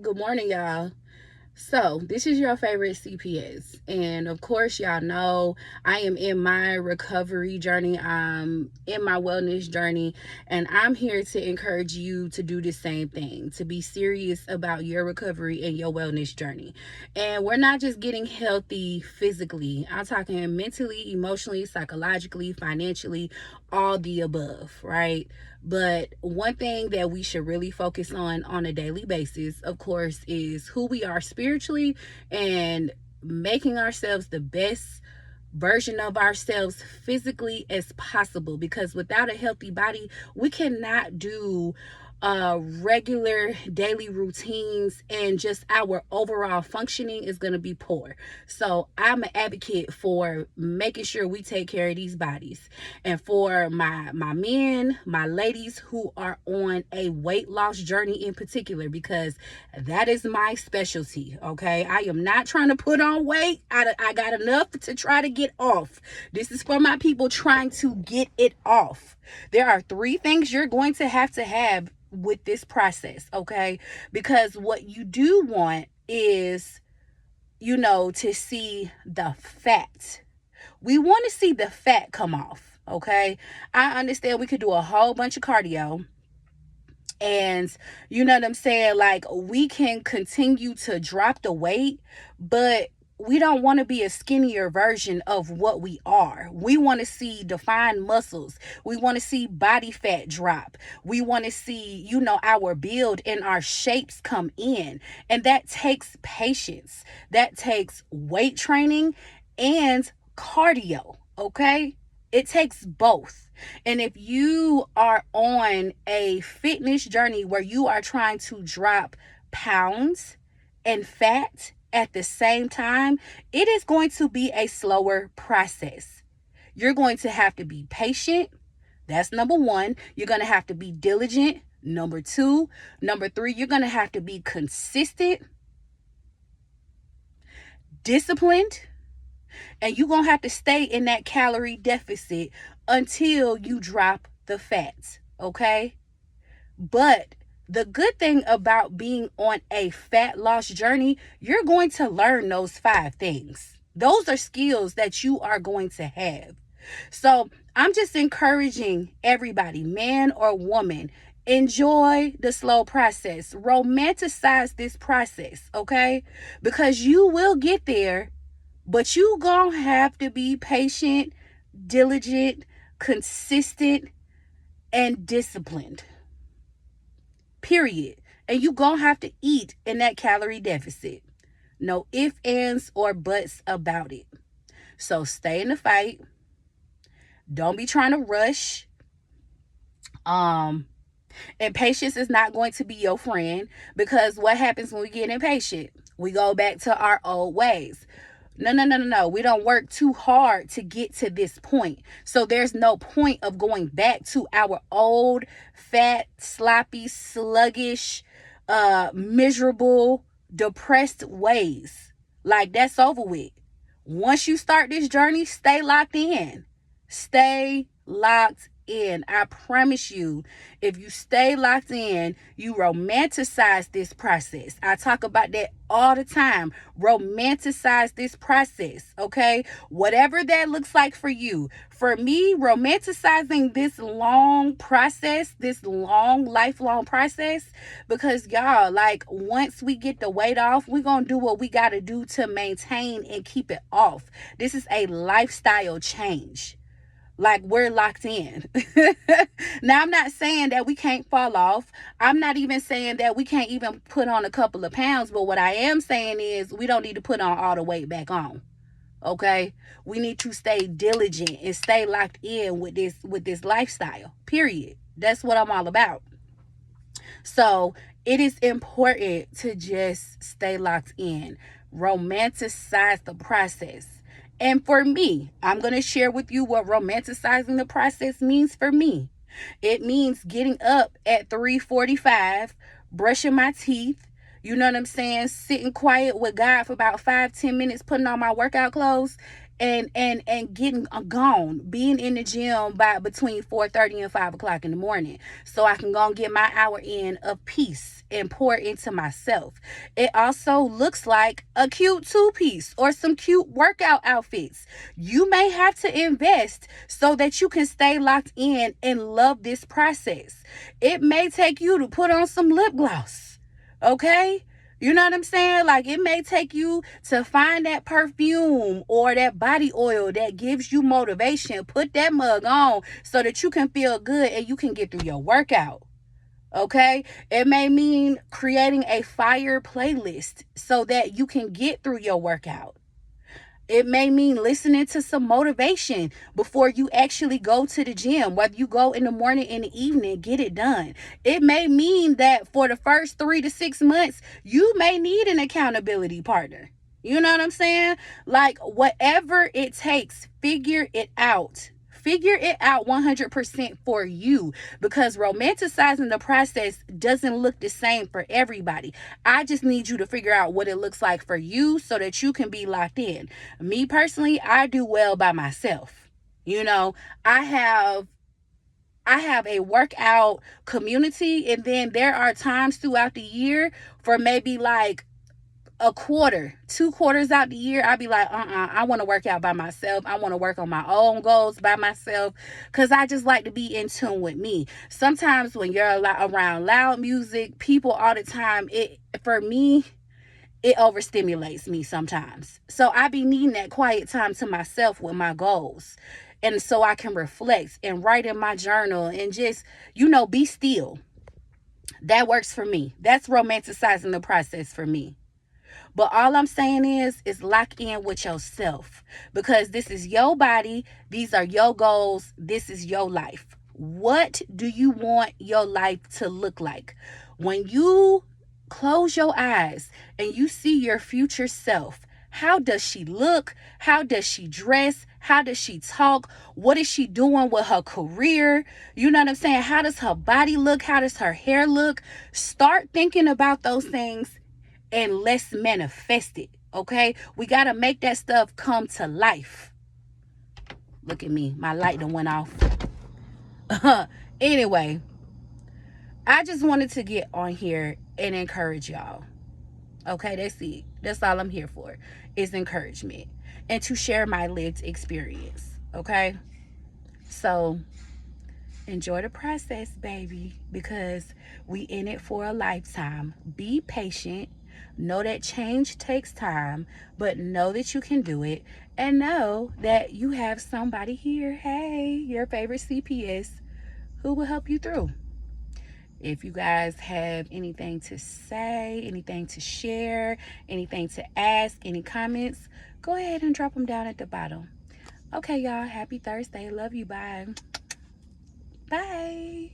Good morning, y'all. So, this is your favorite CPS. And of course, y'all know I am in my recovery journey. I'm in my wellness journey. And I'm here to encourage you to do the same thing, to be serious about your recovery and your wellness journey. And we're not just getting healthy physically, I'm talking mentally, emotionally, psychologically, financially, all the above, right? But one thing that we should really focus on a daily basis, of course, is who we are spiritually and making ourselves the best version of ourselves physically as possible, because without a healthy body we cannot do regular daily routines, and just our overall functioning is going to be poor. So I'm an advocate for making sure we take care of these bodies. And for my men, my ladies who are on a weight loss journey in particular, because that is my specialty. Okay, I am not trying to put on weight. I got enough to try to get off. This is for my people trying to get it off. There are three things you're going to have with this process, okay? Because what you do want is, to see the fat. We want to see the fat come off, okay? I understand we could do a whole bunch of cardio, and you know what I'm saying? Like, we can continue to drop the weight, but we don't want to be a skinnier version of what we are. We want to see defined muscles. We want to see body fat drop. We want to see, our build and our shapes come in. And that takes patience. That takes weight training and cardio, okay? It takes both. And if you are on a fitness journey where you are trying to drop pounds and fat at the same time, it is going to be a slower process. You're going to have to be patient. That's number one. You're going to have to be diligent. Number two. Number three, you're going to have to be consistent, disciplined, and you're going to have to stay in that calorie deficit until you drop the fats, okay? But the good thing about being on a fat loss journey, you're going to learn those five things. Those are skills that you are going to have. So I'm just encouraging everybody, man or woman, enjoy the slow process. Romanticize this process, okay? Because you will get there, but you gonna have to be patient, diligent, consistent, and disciplined. Period. And you gonna have to eat in that calorie deficit. No ifs, ands, or buts about it. So stay in the fight. Don't be trying to rush. Um, and patience is not going to be your friend, because what happens when we get impatient? We go back to our old ways. No, no, no, no, no. We don't work too hard to get to this point. So there's no point of going back to our old, fat, sloppy, sluggish, miserable, depressed ways. Like, that's over with. Once you start this journey, stay locked in. Stay locked in. I promise you, if you stay locked in, you romanticize this process. I talk about that all the time. Romanticize this process, okay? Whatever that looks like for you. For me, romanticizing this long process, this long, lifelong process, because y'all, like, once we get the weight off, we're going to do what we got to do to maintain and keep it off. This is a lifestyle change. Like, we're locked in. Now, I'm not saying that we can't fall off. I'm not even saying that we can't even put on a couple of pounds. But what I am saying is we don't need to put on all the weight back on. Okay? We need to stay diligent and stay locked in with this lifestyle. Period. That's what I'm all about. So it is important to just stay locked in. Romanticize the process. And for me, I'm going to share with you what romanticizing the process means for me. It means getting up at 3:45, brushing my teeth, you know what I'm saying, sitting quiet with God for about 5-10 minutes, putting on my workout clothes, and getting gone, being in the gym by between 4:30 and 5 o'clock in the morning, so I can go and get my hour in of peace and pour into myself. It also looks like a cute two-piece or some cute workout outfits. You may have to invest so that you can stay locked in and love this process. It may take you to put on some lip gloss, okay? You know what I'm saying? Like, it may take you to find that perfume or that body oil that gives you motivation. Put that mug on so that you can feel good and you can get through your workout. Okay? It may mean creating a fire playlist so that you can get through your workout. It may mean listening to some motivation before you actually go to the gym. Whether you go in the morning, in the evening, get it done. It may mean that for the first 3 to 6 months, you may need an accountability partner. You know what I'm saying? Like, whatever it takes, figure it out. Figure it out 100% for you, because romanticizing the process doesn't look the same for everybody. I just need you to figure out what it looks like for you so that you can be locked in. Me personally, I do well by myself. You know, I have a workout community, and then there are times throughout the year for maybe like a quarter, 2 quarters out the year, I'll be like, I want to work out by myself. I want to work on my own goals by myself, because I just like to be in tune with me. Sometimes when you're around loud music, people all the time, for me, it overstimulates me sometimes. So I be needing that quiet time to myself with my goals. And so I can reflect and write in my journal and just, be still. That works for me. That's romanticizing the process for me. But all I'm saying is lock in with yourself, because this is your body. These are your goals. This is your life. What do you want your life to look like? When you close your eyes and you see your future self, how does she look? How does she dress? How does she talk? What is she doing with her career? You know what I'm saying? How does her body look? How does her hair look? Start thinking about those things and let's manifest it, okay? We got to make that stuff come to life. Look at me. My light done went off. Anyway, I just wanted to get on here and encourage y'all. Okay, that's it. That's all I'm here for, is encouragement and to share my lived experience, okay? So enjoy the process, baby, because we in it for a lifetime. Be patient. Know that change takes time, but know that you can do it, and know that you have somebody here, hey, your favorite CPS, who will help you through. If you guys have anything to say, anything to share, anything to ask, any comments, go ahead and drop them down at the bottom. Okay, y'all, happy Thursday. Love you. Bye. Bye.